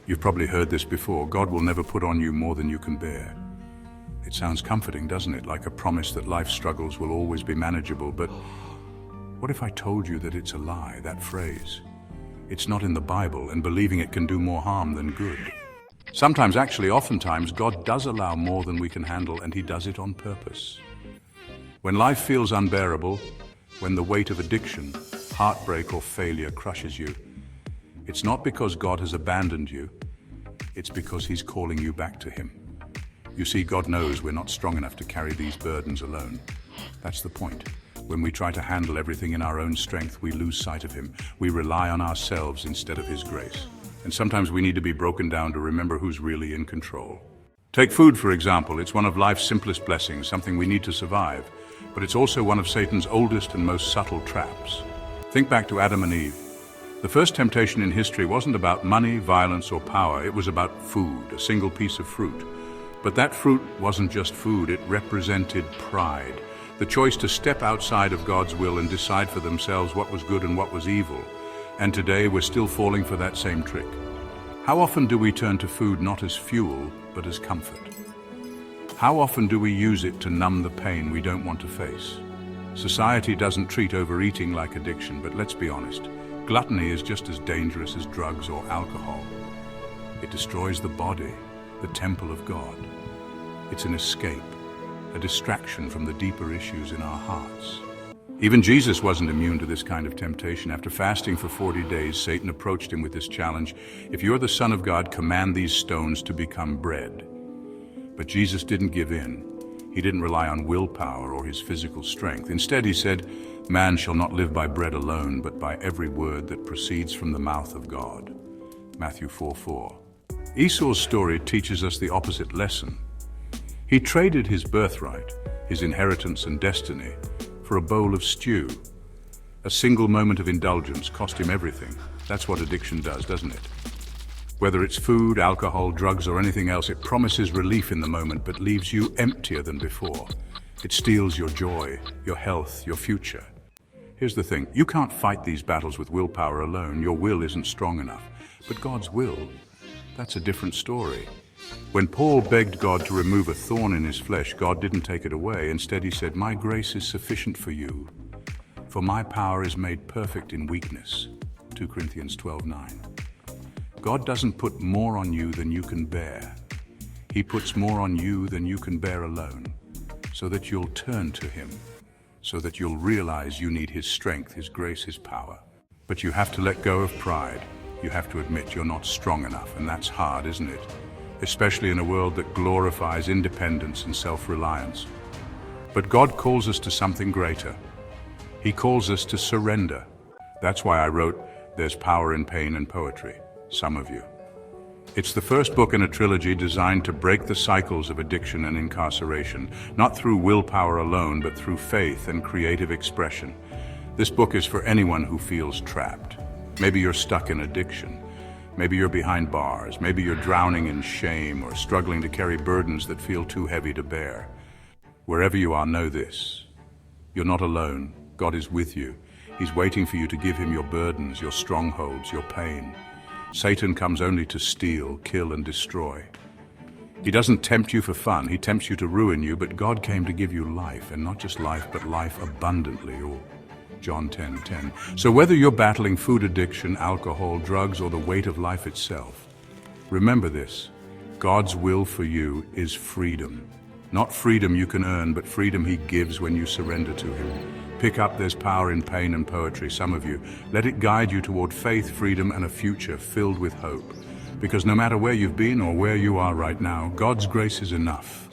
You've probably heard this before. God will never put on you more than you can bear. It sounds comforting, doesn't it? Like a promise that life's struggles will always be manageable. But what if I told you that it's a lie, that phrase? It's not in the Bible, and believing it can do more harm than good. Sometimes, actually, oftentimes, God does allow more than we can handle, and He does it on purpose. When life feels unbearable, when the weight of addiction, heartbreak, or failure crushes you, it's not because God has abandoned you, it's because He's calling you back to Him. You see, God knows we're not strong enough to carry these burdens alone. That's the point. When we try to handle everything in our own strength, we lose sight of Him. We rely on ourselves instead of His grace. And sometimes we need to be broken down to remember who's really in control. Take food, for example. It's one of life's simplest blessings, something we need to survive. But it's also one of Satan's oldest and most subtle traps. Think back to Adam and Eve. The first temptation in history wasn't about money, violence, or power. It was about food, a single piece of fruit. But that fruit wasn't just food, it represented pride. The choice to step outside of God's will and decide for themselves what was good and what was evil. And today we're still falling for that same trick. How often do we turn to food not as fuel, but as comfort? How often do we use it to numb the pain we don't want to face? Society doesn't treat overeating like addiction, but let's be honest. Gluttony is just as dangerous as drugs or alcohol. It destroys the body, the temple of God. It's an escape, a distraction from the deeper issues in our hearts. Even Jesus wasn't immune to this kind of temptation. After fasting for 40 days, Satan approached him with this challenge: if you're the Son of God, command these stones to become bread. But Jesus didn't give in. He didn't rely on willpower or his physical strength. Instead, he said, "Man shall not live by bread alone, but by every word that proceeds from the mouth of God." Matthew 4:4. Esau's story teaches us the opposite lesson. He traded his birthright, his inheritance and destiny, for a bowl of stew. A single moment of indulgence cost him everything. That's what addiction does, doesn't it? Whether it's food, alcohol, drugs, or anything else, it promises relief in the moment, but leaves you emptier than before. It steals your joy, your health, your future. Here's the thing, you can't fight these battles with willpower alone. Your will isn't strong enough. But God's will, that's a different story. When Paul begged God to remove a thorn in his flesh, God didn't take it away. Instead, He said, "My grace is sufficient for you, for my power is made perfect in weakness." 2 Corinthians 12:9. God doesn't put more on you than you can bear. He puts more on you than you can bear alone, so that you'll turn to Him, so that you'll realize you need His strength, His grace, His power. But you have to let go of pride. You have to admit you're not strong enough, and that's hard, isn't it? Especially in a world that glorifies independence and self-reliance. But God calls us to something greater. He calls us to surrender. That's why I wrote, "There's power in pain and poetry." Some of you. It's the first book in a trilogy designed to break the cycles of addiction and incarceration, not through willpower alone, but through faith and creative expression. This book is for anyone who feels trapped. Maybe you're stuck in addiction. Maybe you're behind bars. Maybe you're drowning in shame or struggling to carry burdens that feel too heavy to bear. Wherever you are, know this. You're not alone. God is with you. He's waiting for you to give Him your burdens, your strongholds, your pain. Satan comes only to steal, kill, and destroy. He doesn't tempt you for fun. He tempts you to ruin you, but God came to give you life, and not just life, but life abundantly, or John 10:10. So whether you're battling food addiction, alcohol, drugs, or the weight of life itself, remember this: God's will for you is freedom. Not freedom you can earn, but freedom He gives when you surrender to Him. Pick up There's Power in Pain and Poetry, some of you. Let it guide you toward faith, freedom, and a future filled with hope. Because no matter where you've been or where you are right now, God's grace is enough.